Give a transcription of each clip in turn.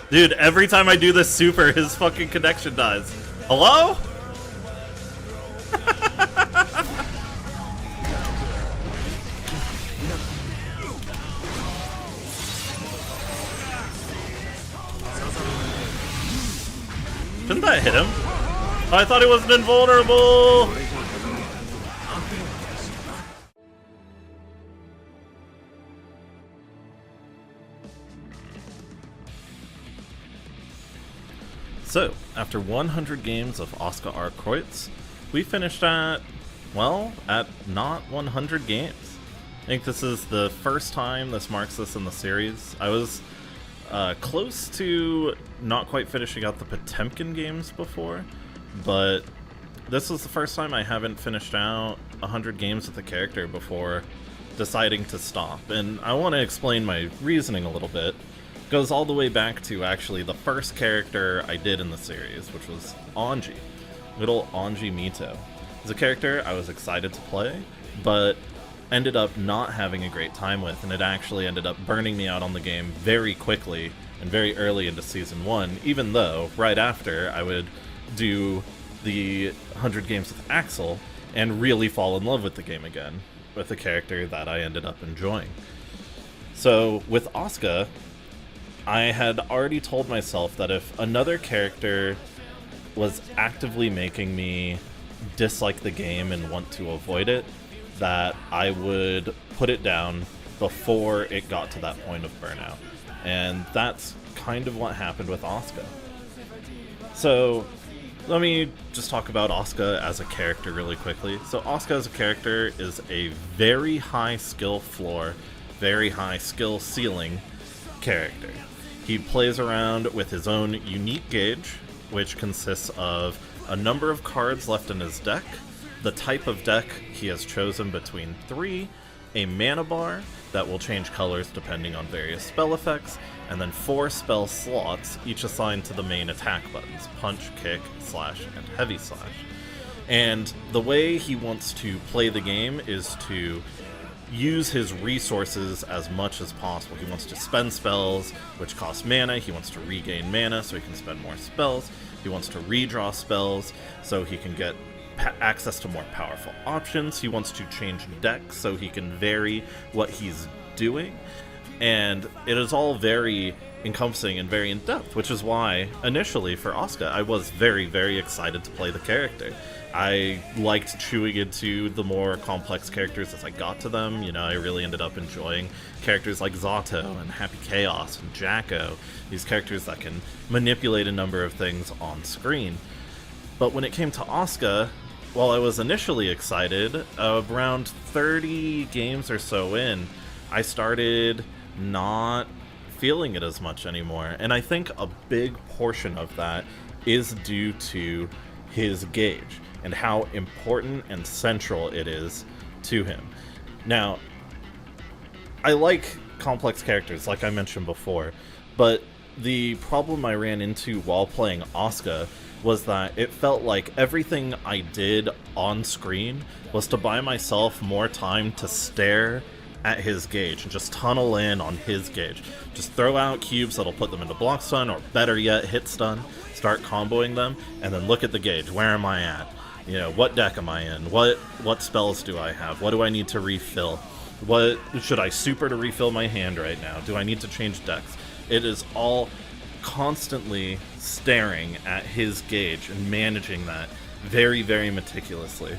Dude, every time I do this super, his fucking connection dies. Hello? Shouldn't that hit him? Oh, I thought he wasn't invulnerable! So, after 100 games of Asuka R we finished at, well, at not 100 games. I think this is the first time this marks this in the series. I was close to not quite finishing out the Potemkin games before, but this was the first time I haven't finished out 100 games with the character before deciding to stop. And I want to explain my reasoning a little bit. It goes all the way back to actually the first character I did in the series, which was Anji. Little Anji Mito. It's a character I was excited to play, but ended up not having a great time with, and it actually ended up burning me out on the game very quickly and very early into Season 1, even though right after I would do the 100 games with Axel and really fall in love with the game again, with a character that I ended up enjoying. So with Asuka, I had already told myself that if another character was actively making me dislike the game and want to avoid it, that I would put it down before it got to that point of burnout. And that's kind of what happened with Asuka. So let me just talk about Asuka as a character really quickly. So Asuka as a character is a very high skill floor, very high skill ceiling character. He plays around with his own unique gauge, which consists of a number of cards left in his deck, the type of deck he has chosen between 3, a mana bar that will change colors depending on various spell effects, and then 4 spell slots, each assigned to the main attack buttons, punch, kick, slash, and heavy slash. And the way he wants to play the game is to use his resources as much as possible. He wants to spend spells, which cost mana. He wants to regain mana so he can spend more spells. He wants to redraw spells so he can get access to more powerful options. He wants to change decks so he can vary what he's doing. And it is all very encompassing and very in-depth, which is why, initially, for Asuka, I was very, very excited to play the character. I liked chewing into the more complex characters as I got to them. You know, I really ended up enjoying characters like Zato and Happy Chaos and Jacko, these characters that can manipulate a number of things on screen. But when it came to Asuka, while I was initially excited, around 30 games or so in, I started not feeling it as much anymore. And I think a big portion of that is due to his gauge and how important and central it is to him. Now, I like complex characters, like I mentioned before, but the problem I ran into while playing Asuka was that it felt like everything I did on screen was to buy myself more time to stare at his gauge and just tunnel in on his gauge. Just throw out cubes that'll put them into block stun, or better yet, hit stun, start comboing them, and then look at the gauge. Where am I at? You know, what deck am I in? What spells do I have? What do I need to refill? What should I super to refill my hand right now? Do I need to change decks? It is all constantly staring at his gauge and managing that very, very meticulously,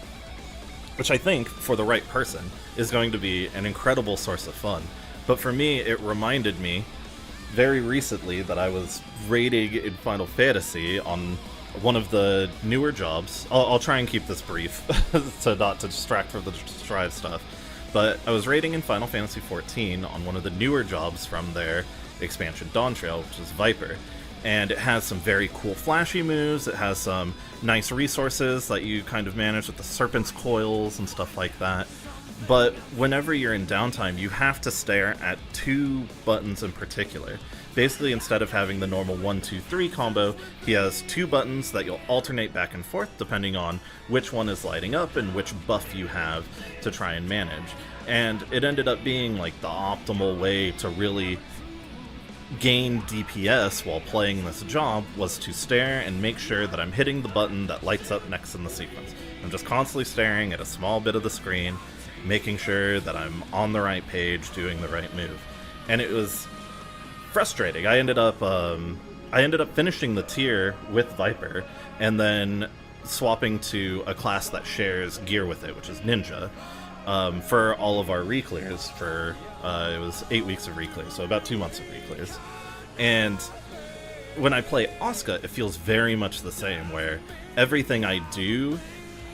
which I think, for the right person, is going to be an incredible source of fun. But for me, it reminded me very recently that I was raiding in Final Fantasy on one of the newer jobs. I'll try and keep this brief so not to distract from the Strive stuff. But I was raiding in Final Fantasy XIV on one of the newer jobs from their expansion Dawn Trail, which is Viper. And it has some very cool flashy moves. It has some nice resources that you kind of manage with the Serpent's Coils and stuff like that. But whenever you're in downtime, you have to stare at 2 buttons in particular. Basically, instead of having the normal 1-2-3 combo, he has 2 buttons that you'll alternate back and forth depending on which one is lighting up and which buff you have to try and manage. And it ended up being like the optimal way to really gain DPS while playing this job, was to stare and make sure that I'm hitting the button that lights up next in the sequence. I'm just constantly staring at a small bit of the screen, making sure that I'm on the right page, doing the right move. And it was frustrating. I ended up finishing the tier with Viper, and then swapping to a class that shares gear with it, which is Ninja, for all of our reclears. For it was 8 weeks of reclears, so about 2 months of reclears. And when I play Asuka, it feels very much the same, where everything I do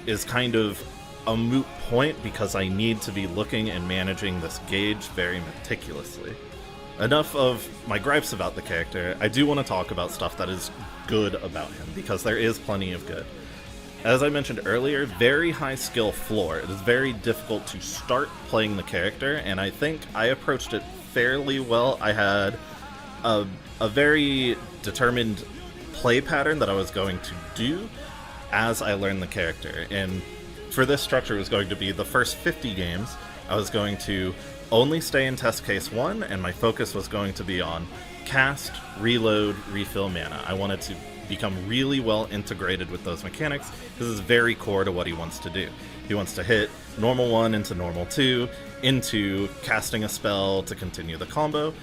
is kind of a moot point because I need to be looking and managing this gauge very meticulously. Enough of my gripes about the character. I do want to talk about stuff that is good about him, because there is plenty of good. As I mentioned earlier, very high skill floor. It is very difficult to start playing the character, and I think I approached it fairly well. I had a very determined play pattern that I was going to do as I learned the character. And for this structure, it was going to be the first 50 games, I was going to only stay in test case 1, and my focus was going to be on cast, reload, refill mana. I wanted to become really well integrated with those mechanics. This is very core to what he wants to do. He wants to hit normal 1 into normal 2, into casting a spell to continue the combo,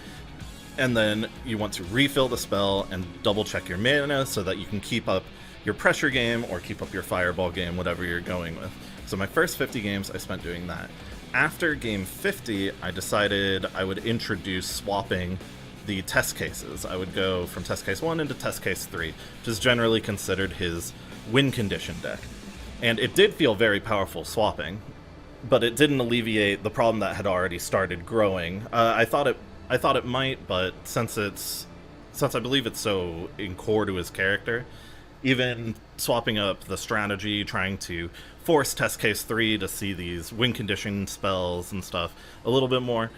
and then you want to refill the spell and double check your mana so that you can keep up your pressure game or keep up your fireball game, whatever you're going with. So my first 50 games I spent doing that. After game 50, I decided I would introduce swapping the test cases. I would go from test case 1 into test case 3, which is generally considered his win condition deck. And it did feel very powerful swapping, but it didn't alleviate the problem that had already started growing. I thought it might, but since I believe it's so in core to his character, even swapping up the strategy, trying to force test case 3 to see these win condition spells and stuff a little bit more,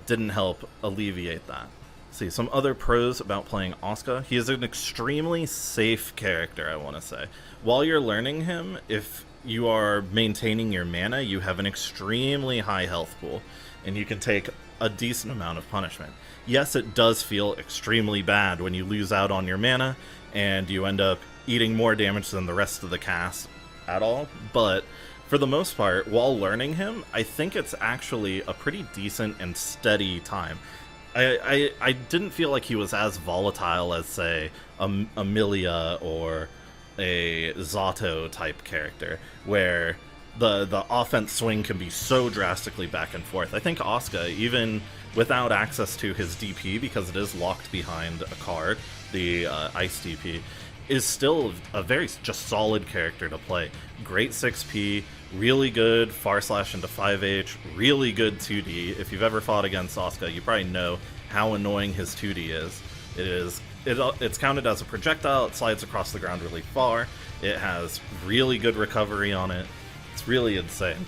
didn't help alleviate that. See, some other pros about playing Asuka. He is an extremely safe character, I want to say. While you're learning him, if you are maintaining your mana, you have an extremely high health pool, and you can take a decent amount of punishment. Yes, it does feel extremely bad when you lose out on your mana, and you end up eating more damage than the rest of the cast at all, but for the most part, while learning him, I think it's actually a pretty decent and steady time. I didn't feel like he was as volatile as, say, a Amelia or a Zato type character, where the offense swing can be so drastically back and forth. I think Asuka, even without access to his DP, because it is locked behind a card, the Ice DP, is still a very just solid character to play. Great 6P, really good far slash into 5H, really good 2D. If you've ever fought against Asuka, you probably know how annoying his 2D is. It's counted as a projectile, it slides across the ground really far, it has really good recovery on it. It's really insane.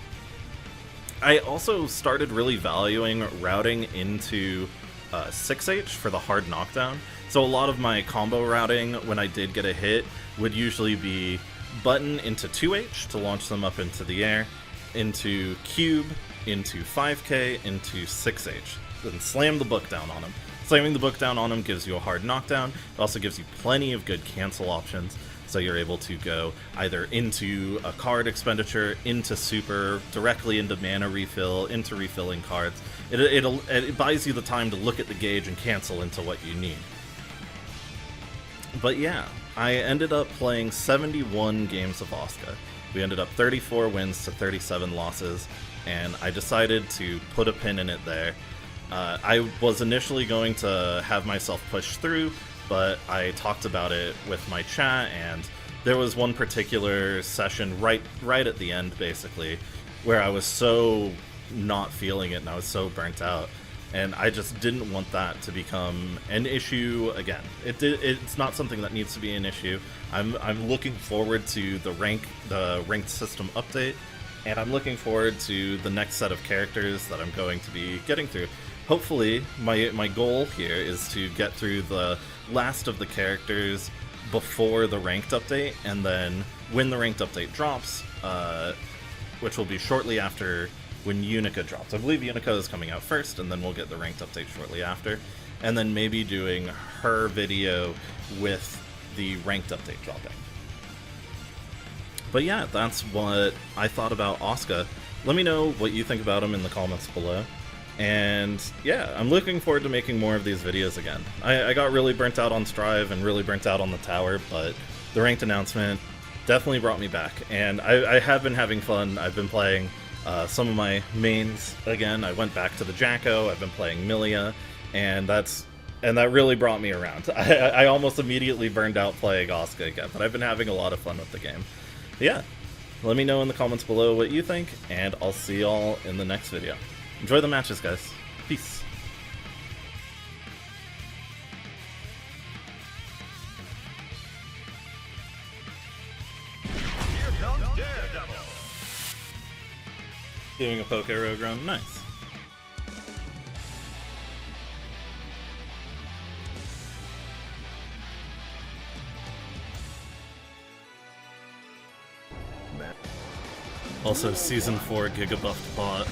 I also started really valuing routing into 6H for the hard knockdown. So a lot of my combo routing, when I did get a hit, would usually be button into 2H to launch them up into the air, into cube, into 5K, into 6H. Then slam the book down on him. Slamming the book down on him gives you a hard knockdown. It also gives you plenty of good cancel options. So you're able to go either into a card expenditure, into super, directly into mana refill, into refilling cards. It buys you the time to look at the gauge and cancel into what you need. But yeah, I ended up playing 71 games of Asuka. We ended up 34 wins to 37 losses, and I decided to put a pin in it there. I was initially going to have myself push through, but I talked about it with my chat, and there was one particular session right at the end, basically, where I was so not feeling it and I was so burnt out, and I just didn't want that to become an issue again. It's not something that needs to be an issue. I'm looking forward to the ranked system update, and I'm looking forward to the next set of characters that I'm going to be getting through. hopefully my goal here is to get through the last of the characters before the ranked update, and then when the ranked update drops, which will be shortly after when Unica drops. I believe Unica is coming out first, and then we'll get the ranked update shortly after, and then maybe doing her video with the ranked update dropping. But yeah, that's what I thought about Asuka. Let me know what you think about him in the comments below. And yeah, I'm looking forward to making more of these videos again. I got really burnt out on Strive and really burnt out on the tower, but the ranked announcement definitely brought me back. And I have been having fun. I've been playing some of my mains again. I went back to the Jacko. I've been playing Milia, and that really brought me around. I almost immediately burned out playing Asuka again, but I've been having a lot of fun with the game. But yeah, let me know in the comments below what you think, and I'll see y'all in the next video. Enjoy the matches, guys. Peace. Here comes Daredevil. Doing a poke arrow ground. Nice. Also, Season 4 Gigabuffed bot.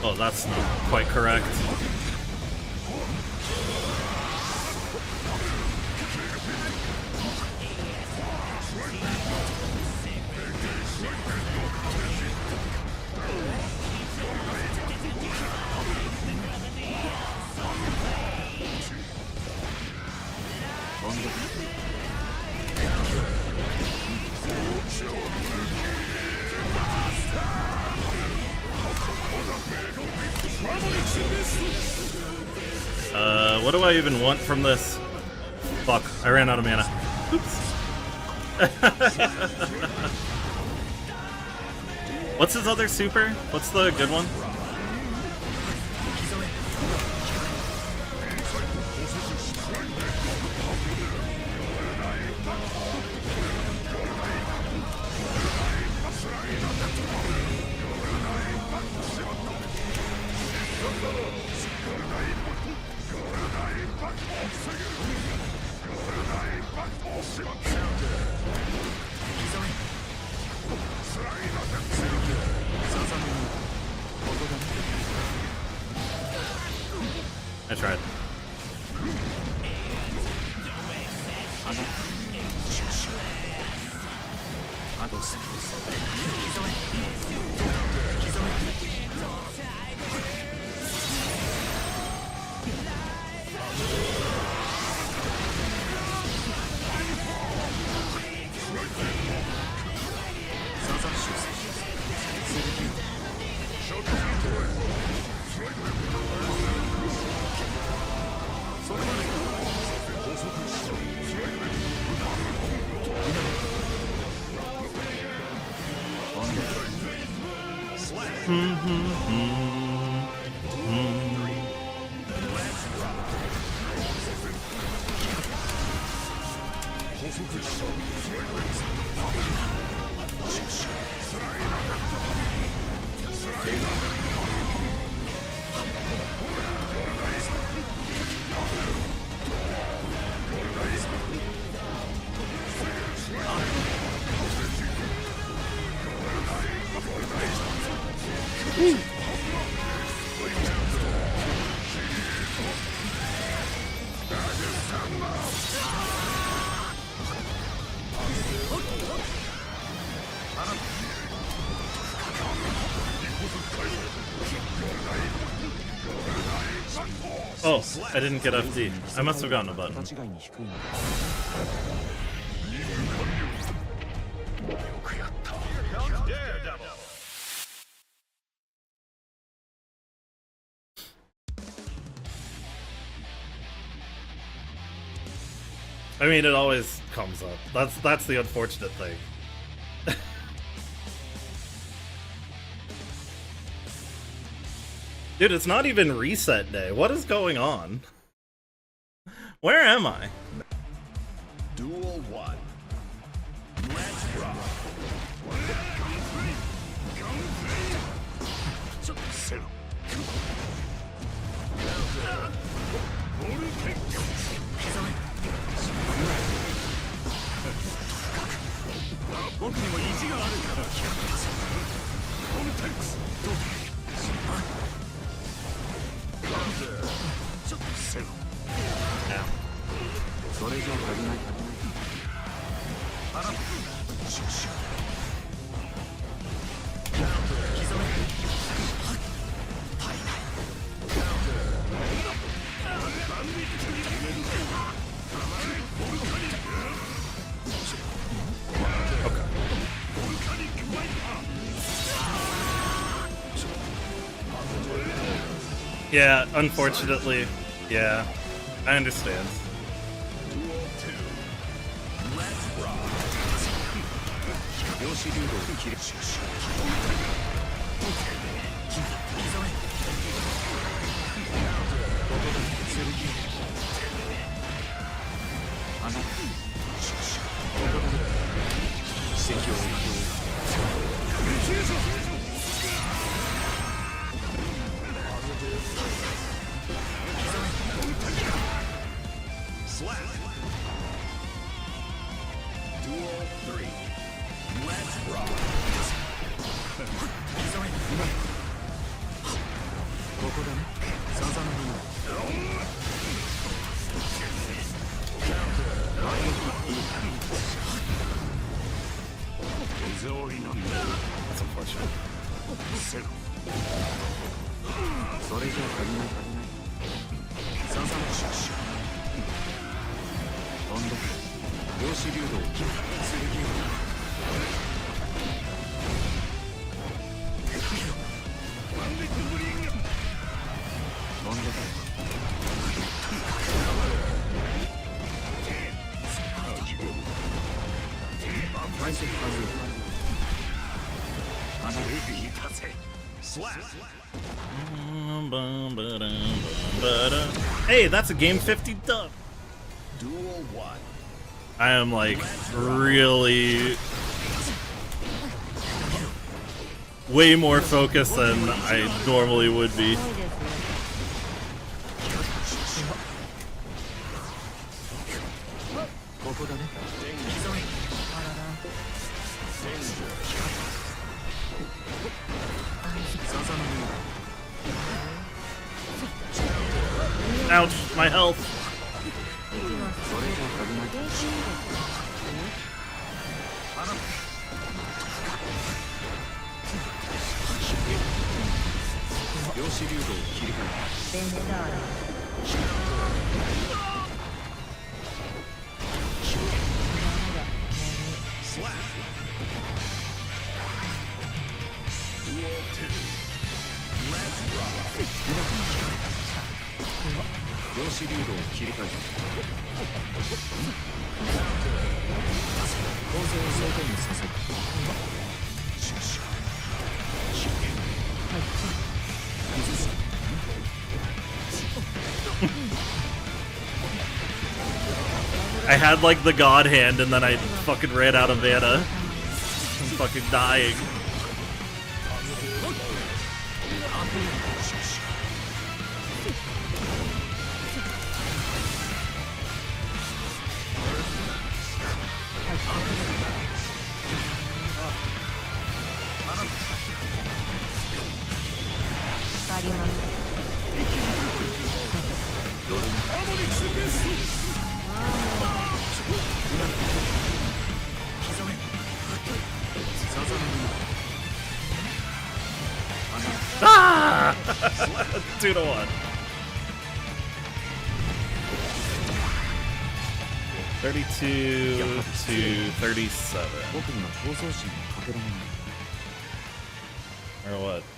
Oh, that's not quite correct. What do I even want from this? Fuck, I ran out of mana. Oops. What's his other super? What's the good one? I tried. Oh, I didn't get FD. I must have gotten a button. I mean, it always comes up. That's the unfortunate thing. Dude, it's not even reset day. What is going on? Where am I? Duel 1. Let's rock. Yeah, unfortunately. Yeah, I understand. Duel 2. Let's rock. Slap. Duel 3. Let's rock. That's unfortunate. Slap. Hey, that's a game 50 dub. Duel 1. I am like really way more focused than I normally would be. Ouch, my health. Slap. Duel 2. Let's rock. 量子流動を切り替えた構造を装填にさせる I had like the god hand and then I fucking ran out of mana. I'm fucking dying. Ah! 2-1. 32 to 37. 僕には闘争心のかけらもない Or what?